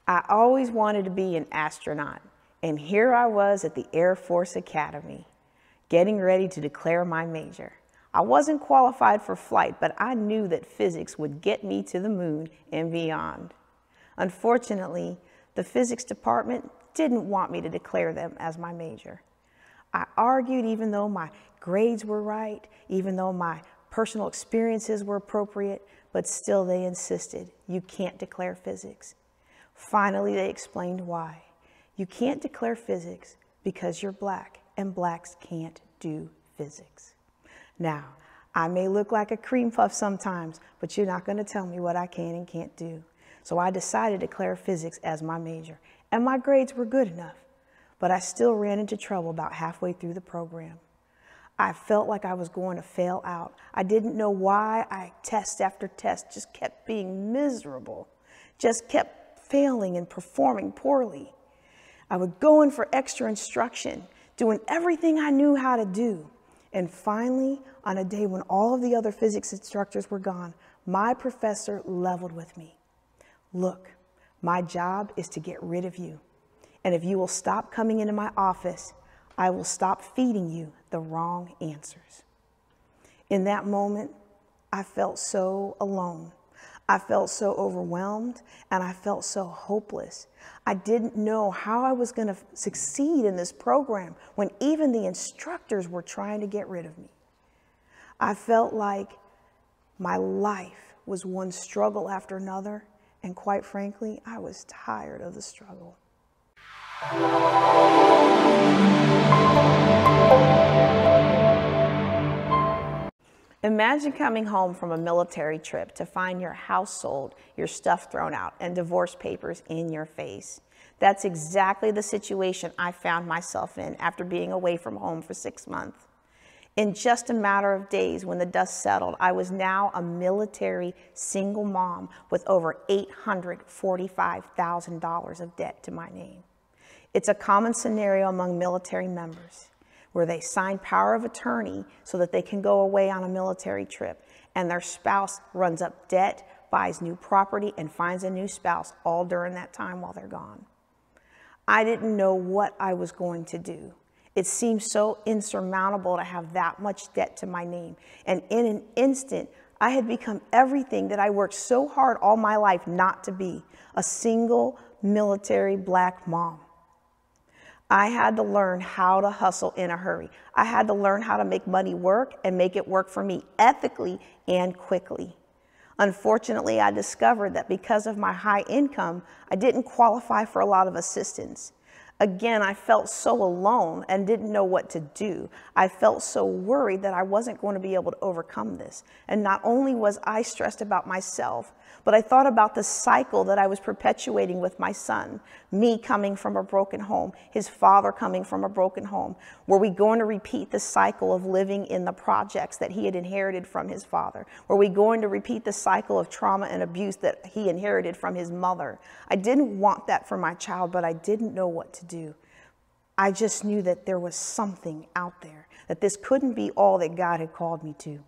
I always wanted to be an astronaut, and here I was at the Air Force Academy, getting ready to declare my major. I wasn't qualified for flight, but I knew that physics would get me to the moon and beyond. Unfortunately, the physics department didn't want me to declare them as my major. I argued even though my grades were right, even though my personal experiences were appropriate, but still they insisted, you can't declare physics. Finally, they explained why. You can't declare physics because you're black, and blacks can't do physics. Now, I may look like a cream puff sometimes, but you're not going to tell me what I can and can't do. So I decided to declare physics as my major, and my grades were good enough, but I still ran into trouble about halfway through the program. I felt like I was going to fail out. I didn't know why test after test just kept being miserable, just kept failing and performing poorly. I would go in for extra instruction, doing everything I knew how to do. And finally, on a day when all of the other physics instructors were gone, my professor leveled with me. Look, my job is to get rid of you. And if you will stop coming into my office, I will stop feeding you the wrong answers. In that moment, I felt so alone. I felt so overwhelmed, and I felt so hopeless. I didn't know how I was going to succeed in this program when even the instructors were trying to get rid of me. I felt like my life was one struggle after another, and quite frankly, I was tired of the struggle. Imagine coming home from a military trip to find your house sold, your stuff thrown out, and divorce papers in your face. That's exactly the situation I found myself in after being away from home for 6 months. In just a matter of days, when the dust settled, I was now a military single mom with over $845,000 of debt to my name. It's a common scenario among military members, where they sign power of attorney so that they can go away on a military trip, and their spouse runs up debt, buys new property, and finds a new spouse all during that time while they're gone. I didn't know what I was going to do. It seemed so insurmountable to have that much debt to my name, and in an instant, I had become everything that I worked so hard all my life not to be, a single military black mom. I had to learn how to hustle in a hurry. I had to learn how to make money work and make it work for me ethically and quickly. Unfortunately, I discovered that because of my high income, I didn't qualify for a lot of assistance. Again, I felt so alone and didn't know what to do. I felt so worried that I wasn't going to be able to overcome this. And not only was I stressed about myself, but I thought about the cycle that I was perpetuating with my son, me coming from a broken home, his father coming from a broken home. Were we going to repeat the cycle of living in the projects that he had inherited from his father? Were we going to repeat the cycle of trauma and abuse that he inherited from his mother? I didn't want that for my child, but I didn't know what to do. I just knew that there was something out there, that this couldn't be all that God had called me to.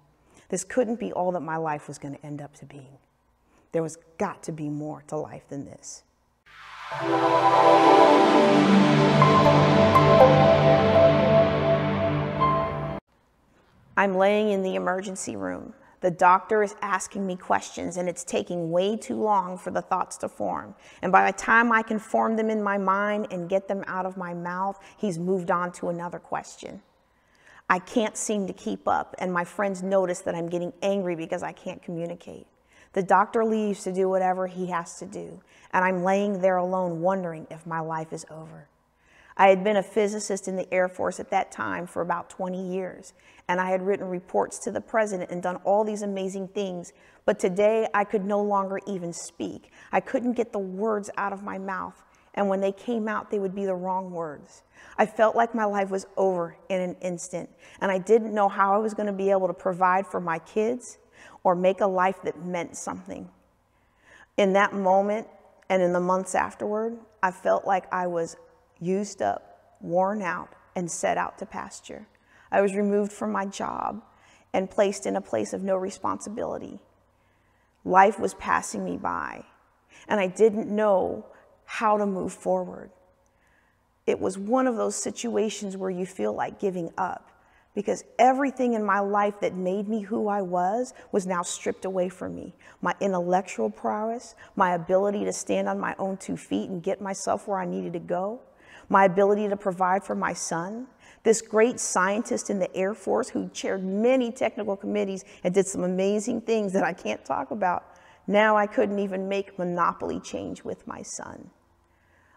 This couldn't be all that my life was going to end up to being. There was got to be more to life than this. I'm laying in the emergency room. The doctor is asking me questions, and it's taking way too long for the thoughts to form. And by the time I can form them in my mind and get them out of my mouth, he's moved on to another question. I can't seem to keep up, and my friends notice that I'm getting angry because I can't communicate. The doctor leaves to do whatever he has to do, and I'm laying there alone wondering if my life is over. I had been a physicist in the Air Force at that time for about 20 years, and I had written reports to the president and done all these amazing things, but today I could no longer even speak. I couldn't get the words out of my mouth, and when they came out, they would be the wrong words. I felt like my life was over in an instant, and I didn't know how I was going to be able to provide for my kids or make a life that meant something. In that moment and in the months afterward, I felt like I was used up, worn out, and set out to pasture. I was removed from my job and placed in a place of no responsibility. Life was passing me by, and I didn't know how to move forward. It was one of those situations where you feel like giving up, because everything in my life that made me who I was now stripped away from me. My intellectual prowess, my ability to stand on my own 2 feet and get myself where I needed to go, my ability to provide for my son, this great scientist in the Air Force who chaired many technical committees and did some amazing things that I can't talk about. Now I couldn't even make Monopoly change with my son.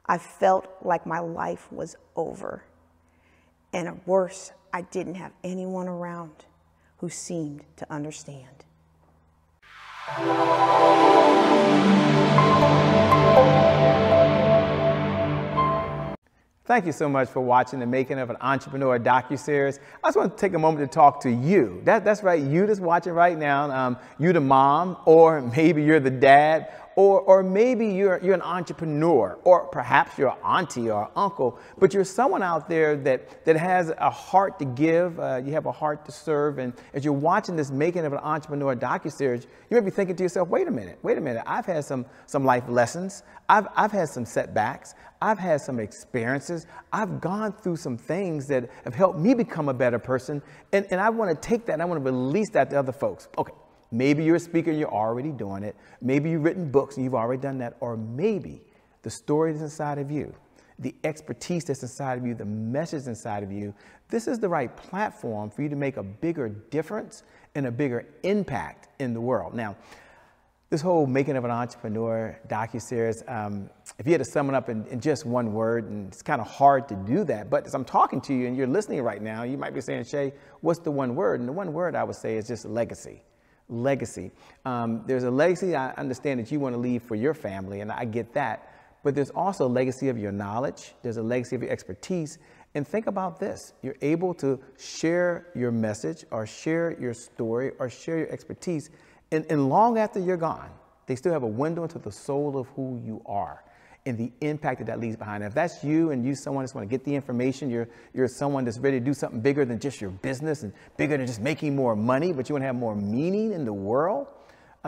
I felt like my life was over. And worse, I didn't have anyone around who seemed to understand. Thank you so much for watching the Making of an Entrepreneur DocuSeries. I just want to take a moment to talk to you. That's right, you that's watching right now. You the mom, or maybe you're the dad, or maybe you're an entrepreneur, or perhaps you're an auntie or uncle, but you're someone out there that has a heart to give, you have a heart to serve, and as you're watching this Making of an Entrepreneur DocuSeries, you may be thinking to yourself, wait a minute, I've had some life lessons, I've had some setbacks, I've had some experiences, I've gone through some things that have helped me become a better person, and I want to take that and I want to release that to other folks. Okay. Maybe you're a speaker and you're already doing it. Maybe you've written books and you've already done that. Or maybe the story that's inside of you, the expertise that's inside of you, the message inside of you, this is the right platform for you to make a bigger difference and a bigger impact in the world. Now, this whole Making of an Entrepreneur DocuSeries, if you had to sum it up in just one word, and it's kind of hard to do that, but as I'm talking to you and you're listening right now, you might be saying, Shay, what's the one word? And the one word I would say is just legacy. Legacy. There's a legacy I understand that you want to leave for your family, and I get that, but there's also a legacy of your knowledge. There's a legacy of your expertise. And think about this. You're able to share your message or share your story or share your expertise, and long after you're gone, they still have a window into the soul of who you are and the impact that leaves behind. If that's you and you someone that's want to get the information, you're someone that's ready to do something bigger than just your business and bigger than just making more money, but you want to have more meaning in the world,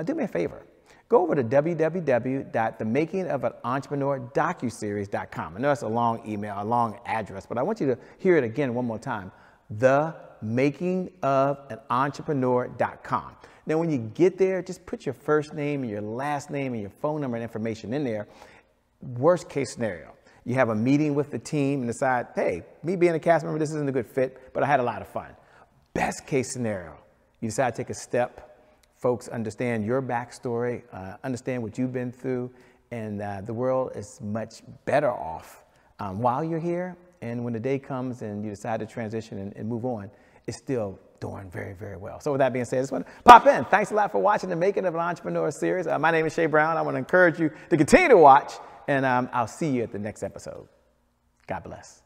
do me a favor. Go over to www.themakingofanontrepreneurdocuseries.com. I know it's a long email, a long address, but I want you to hear it again one more time. themakingofanoentrepreneur.com. Now, when you get there, just put your first name and your last name and your phone number and information in there. Worst case scenario, you have a meeting with the team and decide, hey, me being a cast member, this isn't a good fit, but I had a lot of fun. Best case scenario, you decide to take a step. Folks understand your backstory, understand what you've been through, and the world is much better off while you're here. And when the day comes and you decide to transition and move on, it's still doing very, very well. So with that being said, I just want to pop in. Thanks a lot for watching the Making of an Entrepreneur series. My name is Shay Brown. I want to encourage you to continue to watch, and I'll see you at the next episode. God bless.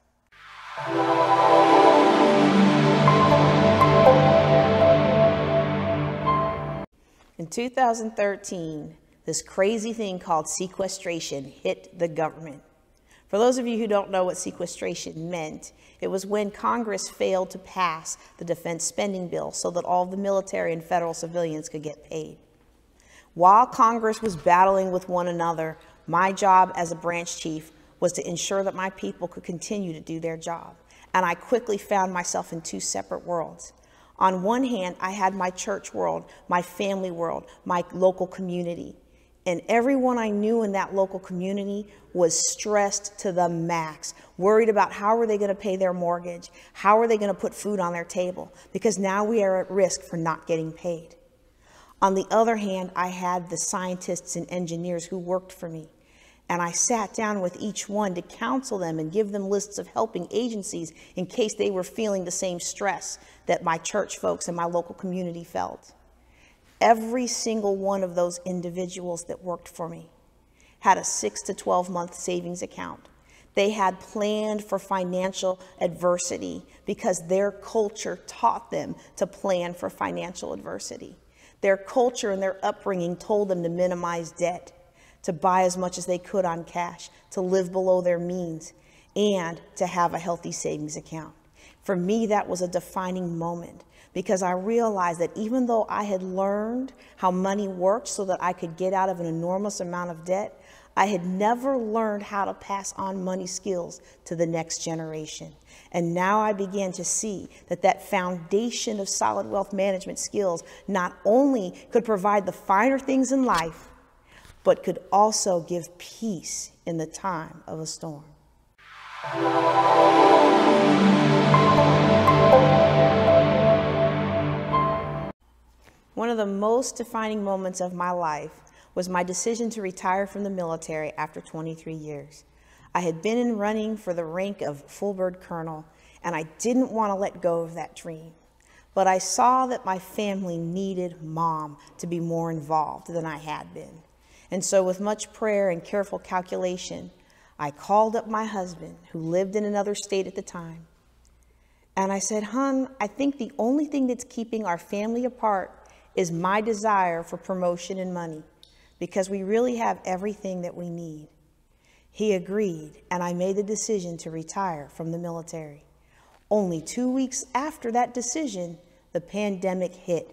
In 2013, this crazy thing called sequestration hit the government. For those of you who don't know what sequestration meant, it was when Congress failed to pass the defense spending bill so that all the military and federal civilians could get paid. While Congress was battling with one another, my job as a branch chief was to ensure that my people could continue to do their job. And I quickly found myself in two separate worlds. On one hand, I had my church world, my family world, my local community. And everyone I knew in that local community was stressed to the max, worried about how are they going to pay their mortgage? How are they going to put food on their table? Because now we are at risk for not getting paid. On the other hand, I had the scientists and engineers who worked for me. And I sat down with each one to counsel them and give them lists of helping agencies in case they were feeling the same stress that my church folks and my local community felt. Every single one of those individuals that worked for me had a 6 to 12 month savings account. They had planned for financial adversity because their culture taught them to plan for financial adversity. Their culture and their upbringing told them to minimize debt, to buy as much as they could on cash, to live below their means, and to have a healthy savings account. For me, that was a defining moment because I realized that even though I had learned how money worked so that I could get out of an enormous amount of debt, I had never learned how to pass on money skills to the next generation. And now I began to see that that foundation of solid wealth management skills not only could provide the finer things in life, but could also give peace in the time of a storm. One of the most defining moments of my life was my decision to retire from the military after 23 years. I had been in running for the rank of full bird colonel, and I didn't want to let go of that dream. But I saw that my family needed Mom to be more involved than I had been. And so with much prayer and careful calculation, I called up my husband, who lived in another state at the time. And I said, "Hon, I think the only thing that's keeping our family apart is my desire for promotion and money, because we really have everything that we need." He agreed, and I made the decision to retire from the military. Only 2 weeks after that decision, the pandemic hit.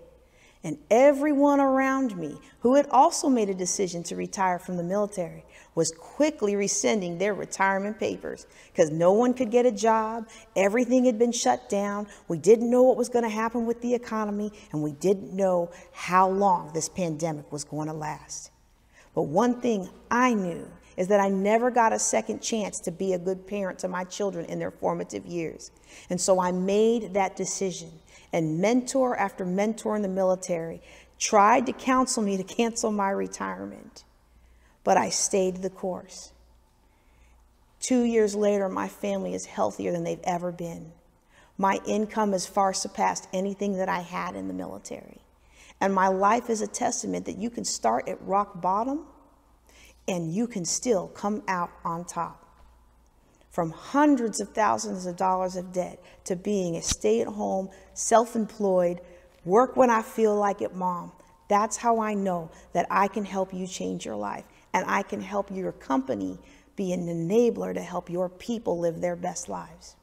And everyone around me who had also made a decision to retire from the military was quickly rescinding their retirement papers because no one could get a job. Everything had been shut down. We didn't know what was going to happen with the economy, and we didn't know how long this pandemic was going to last. But one thing I knew is that I never got a second chance to be a good parent to my children in their formative years. And so I made that decision. And mentor after mentor in the military tried to counsel me to cancel my retirement, but I stayed the course. 2 years later, my family is healthier than they've ever been. My income has far surpassed anything that I had in the military. And my life is a testament that you can start at rock bottom and you can still come out on top. From hundreds of thousands of dollars of debt to being a stay-at-home, self-employed, work when I feel like it mom. That's how I know that I can help you change your life, and I can help your company be an enabler to help your people live their best lives.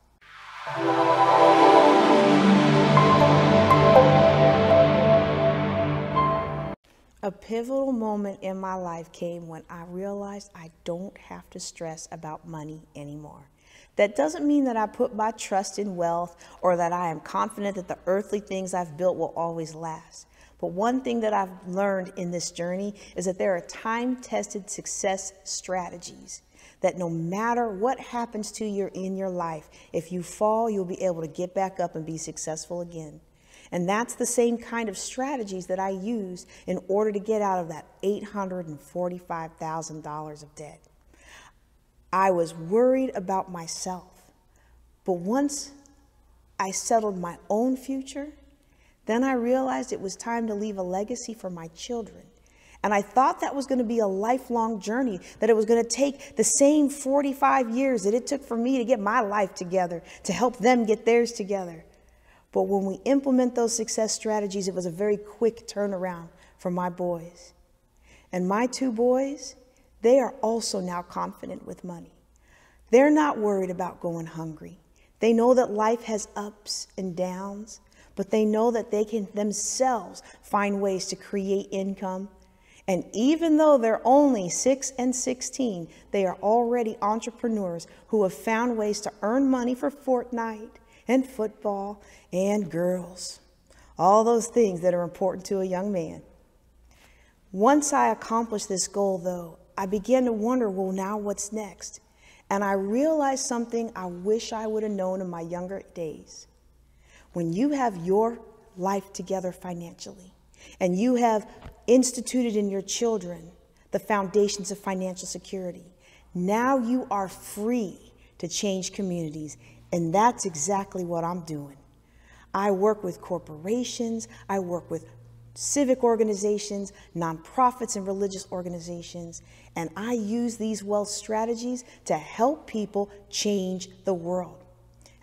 A pivotal moment in my life came when I realized I don't have to stress about money anymore. That doesn't mean that I put my trust in wealth or that I am confident that the earthly things I've built will always last. But one thing that I've learned in this journey is that there are time-tested success strategies that no matter what happens to you in your life, if you fall, you'll be able to get back up and be successful again. And that's the same kind of strategies that I used in order to get out of that $845,000 of debt. I was worried about myself, but once I settled my own future, then I realized it was time to leave a legacy for my children. And I thought that was going to be a lifelong journey, that it was going to take the same 45 years that it took for me to get my life together, to help them get theirs together. But when we implement those success strategies, it was a very quick turnaround for my boys. And my two boys, they are also now confident with money. They're not worried about going hungry. They know that life has ups and downs, but they know that they can themselves find ways to create income. And even though they're only 6 and 16, they are already entrepreneurs who have found ways to earn money for Fortnite and football and girls, all those things that are important to a young man. Once I accomplished this goal, though, I began to wonder, well, now what's next? And I realized something I wish I would have known in my younger days. When you have your life together financially, and you have instituted in your children the foundations of financial security, now you are free to change communities. And that's exactly what I'm doing. I work with corporations, I work with civic organizations, nonprofits, and religious organizations, and I use these wealth strategies to help people change the world.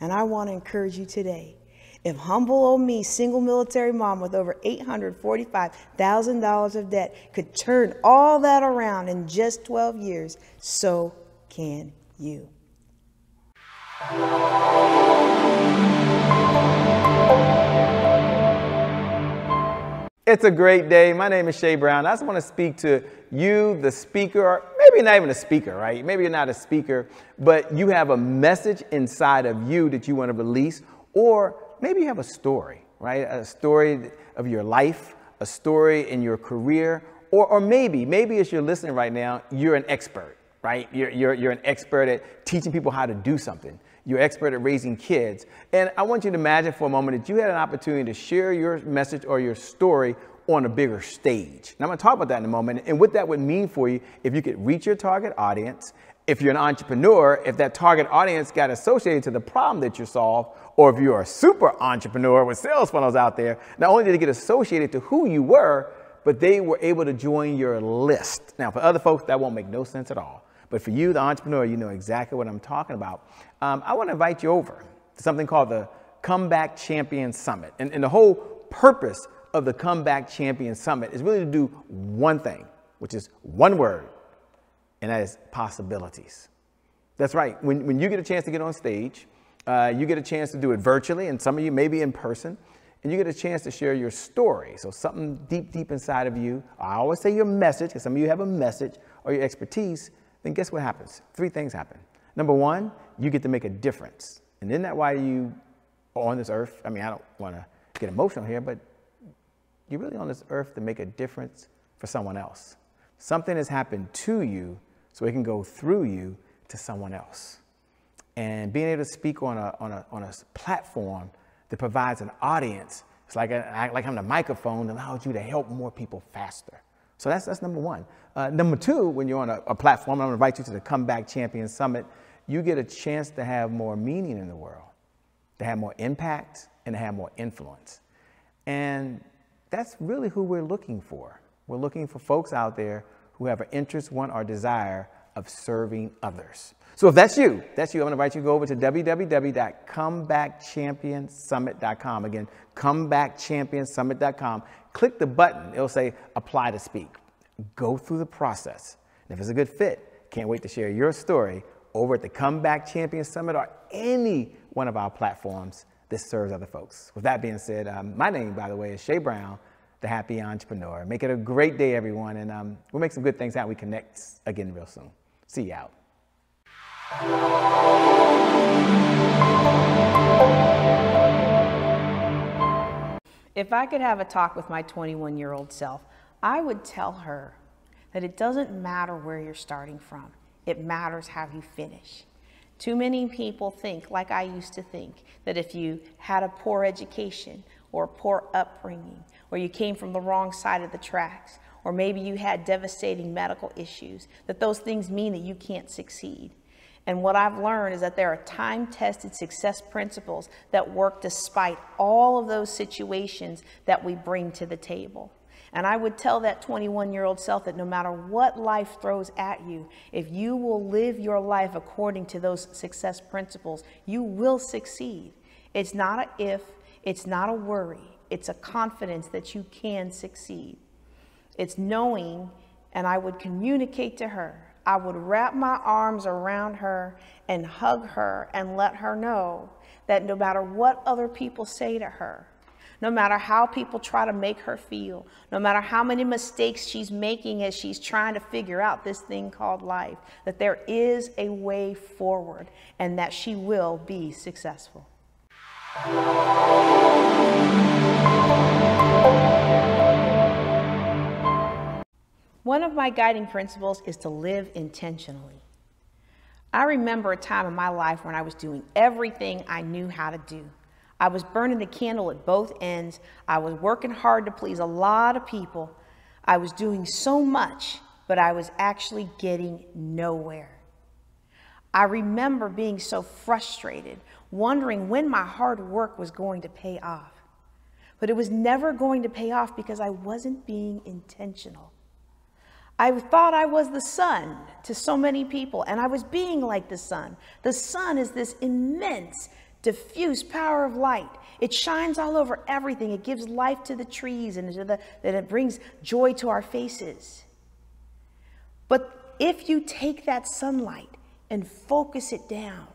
And I want to encourage you today, if humble old me, single military mom with over $845,000 of debt, could turn all that around in just 12 years, so can you. It's a great day. My name is Shay Brown. I just want to speak to you, the speaker, or maybe you're not even a speaker, right? Maybe you're not a speaker, but you have a message inside of you that you want to release, or maybe you have a story, right? A story of your life, a story in your career, or maybe as you're listening right now, you're an expert, right? You're an expert at teaching people how to do something. You're an expert at raising kids. And I want you to imagine for a moment that you had an opportunity to share your message or your story on a bigger stage. And I'm going to talk about that in a moment and what that would mean for you if you could reach your target audience. If you're an entrepreneur, if that target audience got associated to the problem that you solve, or if you're a super entrepreneur with sales funnels out there, not only did they get associated to who you were, but they were able to join your list. Now, for other folks, that won't make no sense at all. But for you, the entrepreneur, you know exactly what I'm talking about. I want to invite you over to something called the Comeback Champion Summit. And the whole purpose of the Comeback Champion Summit is really to do one thing, which is one word, and that is possibilities. That's right. When you get a chance to get on stage, you get a chance to do it virtually, and some of you maybe in person, and you get a chance to share your story. So something deep, deep inside of you. I always say your message, because some of you have a message or your expertise. Then guess what happens? 3 things happen. Number 1, you get to make a difference. And isn't that why you are on this earth? I mean, I don't want to get emotional here, but you're really on this earth to make a difference for someone else. Something has happened to you so it can go through you to someone else. And being able to speak on a platform that provides an audience, it's like having a microphone that allows you to help more people faster. So that's number 1. Number 2, when you're on a platform, I'm going to invite you to the Comeback Champion Summit, you get a chance to have more meaning in the world, to have more impact, and to have more influence. And that's really who we're looking for. We're looking for folks out there who have an interest, want, or desire of serving others. So if that's you, I'm going to invite you to go over to www.comebackchampionsummit.com. Again, comebackchampionsummit.com. Click the button. It'll say apply to speak. Go through the process. And if it's a good fit, can't wait to share your story over at the Comeback Champion Summit or any one of our platforms that serves other folks. With that being said, my name, by the way, is Shay Brown, the Happy Entrepreneur. Make it a great day, everyone, and we'll make some good things happen. We connect again real soon. See you out. If I could have a talk with my 21-year-old self, I would tell her that it doesn't matter where you're starting from. It matters how you finish. Too many people think, like I used to think, that if you had a poor education or a poor upbringing, or you came from the wrong side of the tracks, or maybe you had devastating medical issues, that those things mean that you can't succeed. And what I've learned is that there are time-tested success principles that work despite all of those situations that we bring to the table. And I would tell that 21-year-old self that no matter what life throws at you, if you will live your life according to those success principles, you will succeed. It's not an if, it's not a worry, it's a confidence that you can succeed. It's knowing, and I would communicate to her. I would wrap my arms around her and hug her and let her know that no matter what other people say to her, no matter how people try to make her feel, no matter how many mistakes she's making as she's trying to figure out this thing called life, that there is a way forward and that she will be successful. One of my guiding principles is to live intentionally. I remember a time in my life when I was doing everything I knew how to do. I was burning the candle at both ends. I was working hard to please a lot of people. I was doing so much, but I was actually getting nowhere. I remember being so frustrated, wondering when my hard work was going to pay off. But it was never going to pay off because I wasn't being intentional. I thought I was the sun to so many people, and I was being like the sun. The sun is this immense, diffuse power of light. It shines all over everything. It gives life to the trees and it brings joy to our faces. But if you take that sunlight and focus it down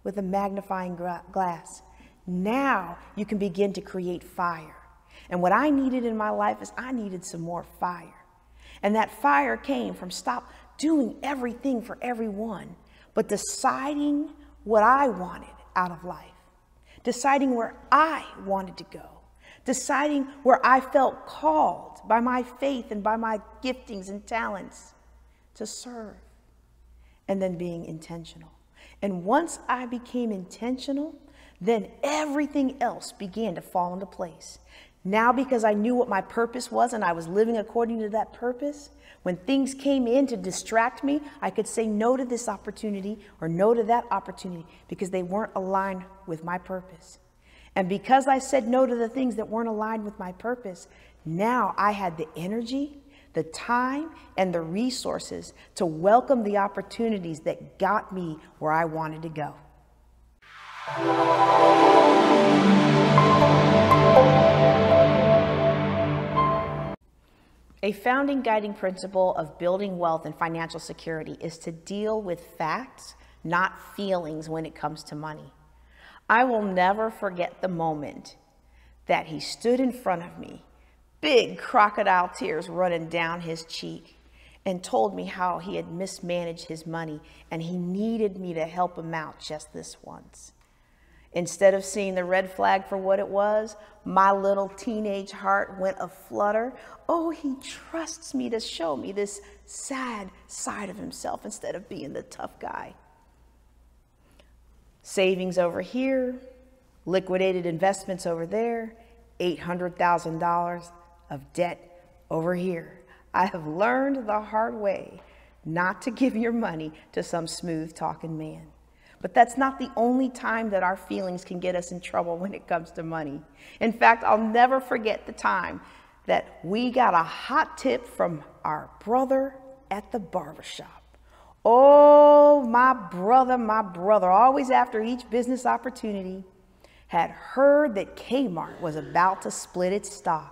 with a magnifying glass, now you can begin to create fire. And what I needed in my life is I needed some more fire. And that fire came from stop doing everything for everyone, but deciding what I wanted out of life, deciding where I wanted to go, deciding where I felt called by my faith and by my giftings and talents to serve, and then being intentional. And once I became intentional, then everything else began to fall into place. Now, because I knew what my purpose was and I was living according to that purpose, when things came in to distract me, I could say no to this opportunity or no to that opportunity because they weren't aligned with my purpose. And because I said no to the things that weren't aligned with my purpose, now I had the energy, the time, and the resources to welcome the opportunities that got me where I wanted to go. A founding guiding principle of building wealth and financial security is to deal with facts, not feelings, when it comes to money. I will never forget the moment that he stood in front of me, big crocodile tears running down his cheek, and told me how he had mismanaged his money and he needed me to help him out just this once. Instead of seeing the red flag for what it was, my little teenage heart went aflutter. Oh, he trusts me to show me this sad side of himself instead of being the tough guy. Savings over here, liquidated investments over there, $800,000 of debt over here. I have learned the hard way not to give your money to some smooth talking man. But that's not the only time that our feelings can get us in trouble when it comes to money. In fact, I'll never forget the time that we got a hot tip from our brother at the barbershop. Oh, my brother, always after each business opportunity, had heard that Kmart was about to split its stock.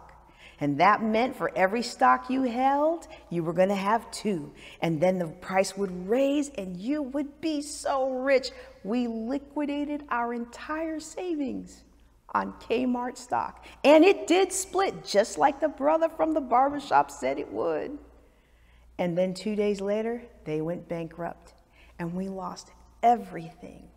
And that meant for every stock you held, you were going to have two. And then the price would raise and you would be so rich. We liquidated our entire savings on Kmart stock. And it did split just like the brother from the barbershop said it would. And then 2 days later, they went bankrupt. And we lost everything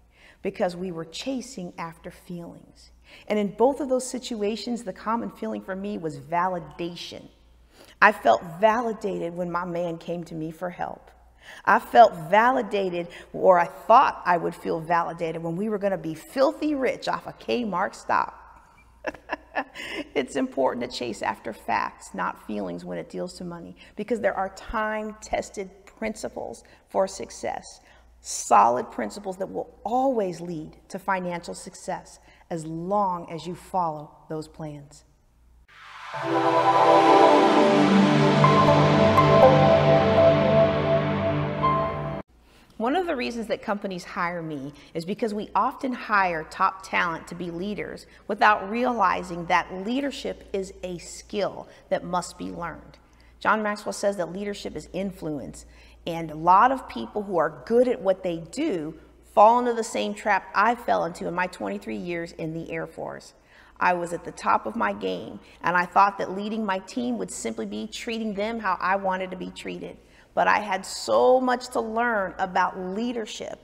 because we were chasing after feelings. And in both of those situations, the common feeling for me was validation. I felt validated when my man came to me for help. I felt validated, or I thought I would feel validated when we were going to be filthy rich off a Kmart stock. It's important to chase after facts, not feelings when it deals to money, because there are time-tested principles for success, solid principles that will always lead to financial success as long as you follow those plans. One of the reasons that companies hire me is because we often hire top talent to be leaders without realizing that leadership is a skill that must be learned. John Maxwell says that leadership is influence, and a lot of people who are good at what they do fall into the same trap I fell into in my 23 years in the Air Force. I was at the top of my game, and I thought that leading my team would simply be treating them how I wanted to be treated. But I had so much to learn about leadership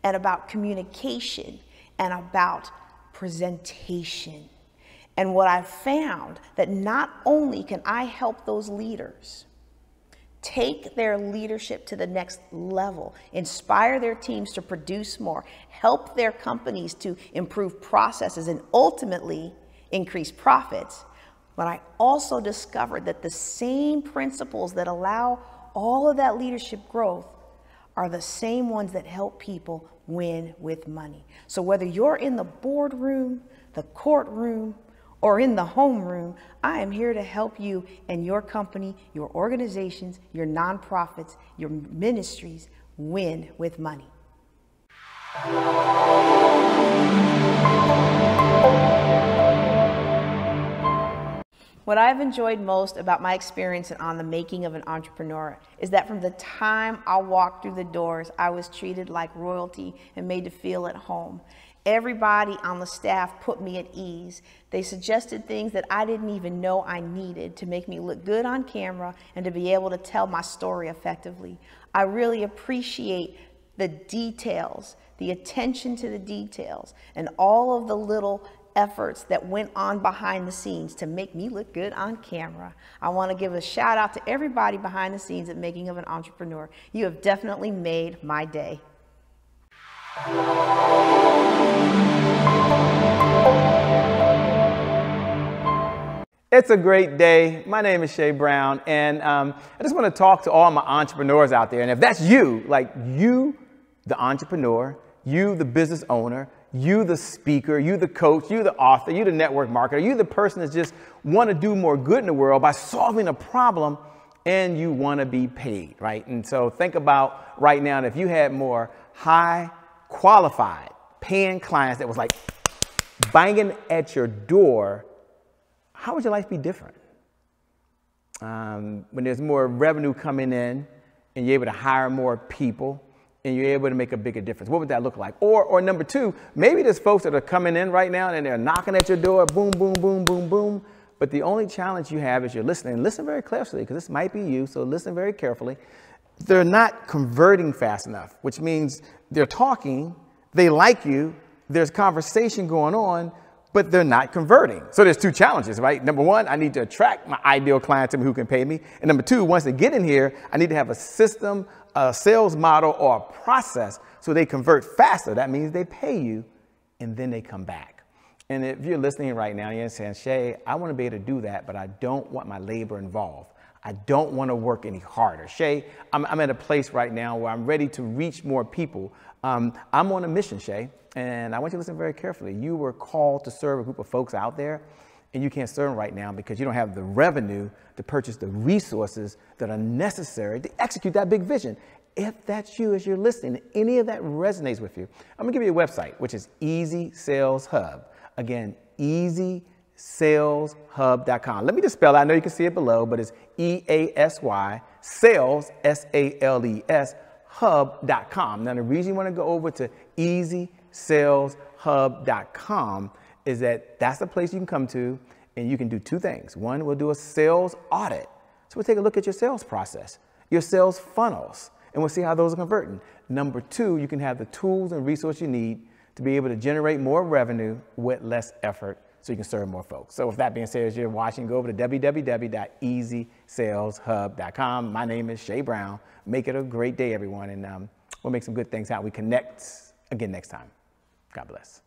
and about communication and about presentation. And what I found that not only can I help those leaders take their leadership to the next level, inspire their teams to produce more, help their companies to improve processes, and ultimately increase profits. But I also discovered that the same principles that allow all of that leadership growth are the same ones that help people win with money. So whether you're in the boardroom, the courtroom, or in the homeroom, I am here to help you and your company, your organizations, your nonprofits, your ministries win with money. What I've enjoyed most about my experience on the making of an entrepreneur is that from the time I walked through the doors, I was treated like royalty and made to feel at home. Everybody on the staff put me at ease. They suggested things that I didn't even know I needed to make me look good on camera and to be able to tell my story effectively. I really appreciate the details, the attention to the details, and all of the little efforts that went on behind the scenes to make me look good on camera. I want to give a shout out to everybody behind the scenes at Making of an Entrepreneur. You have definitely made my day. It's a great day. My name is Shay Brown, and I just want to talk to all my entrepreneurs out there. And if that's you, like you, the entrepreneur, you, the business owner, you, the speaker, you, the coach, you, the author, you, the network marketer, you, the person that just want to do more good in the world by solving a problem, and you want to be paid, right? And so think about right now, if you had more high qualified paying clients that was like banging at your door, how would your life be different? When there's more revenue coming in and you're able to hire more people and you're able to make a bigger difference, what would that look like? Or number two, maybe there's folks that are coming in right now and they're knocking at your door, boom, boom, boom, boom, boom. But the only challenge you have is you're listening. And listen very closely, because this might be you, so listen very carefully. They're not converting fast enough, which means they're talking, they like you, there's conversation going on, but they're not converting. So there's two challenges, right? Number one, I need to attract my ideal client to me who can pay me. And number two, once they get in here, I need to have a system, a sales model, or a process so they convert faster. That means they pay you and then they come back. And if you're listening right now, you're saying, Shay, I want to be able to do that, but I don't want my labor involved. I don't want to work any harder. Shay, I'm at a place right now where I'm ready to reach more people. I'm on a mission, Shay, and I want you to listen very carefully. You were called to serve a group of folks out there, and you can't serve them right now because you don't have the revenue to purchase the resources that are necessary to execute that big vision. If that's you as you're listening, any of that resonates with you, I'm going to give you a website, which is Easy Sales Hub. Again, easysaleshub.com. Let me just spell it. I know you can see it below, but it's EASY, sales, SALES, hub.com. Now, the reason you want to go over to easysaleshub.com is that that's the place you can come to, and you can do two things. One, we'll do a sales audit. So we'll take a look at your sales process, your sales funnels, and we'll see how those are converting. Number two, you can have the tools and resources you need to be able to generate more revenue with less effort so you can serve more folks. So with that being said, as you're watching, go over to www.easysaleshub.com. My name is Shay Brown. Make it a great day, everyone, and we'll make some good things happen. We connect again next time. God bless.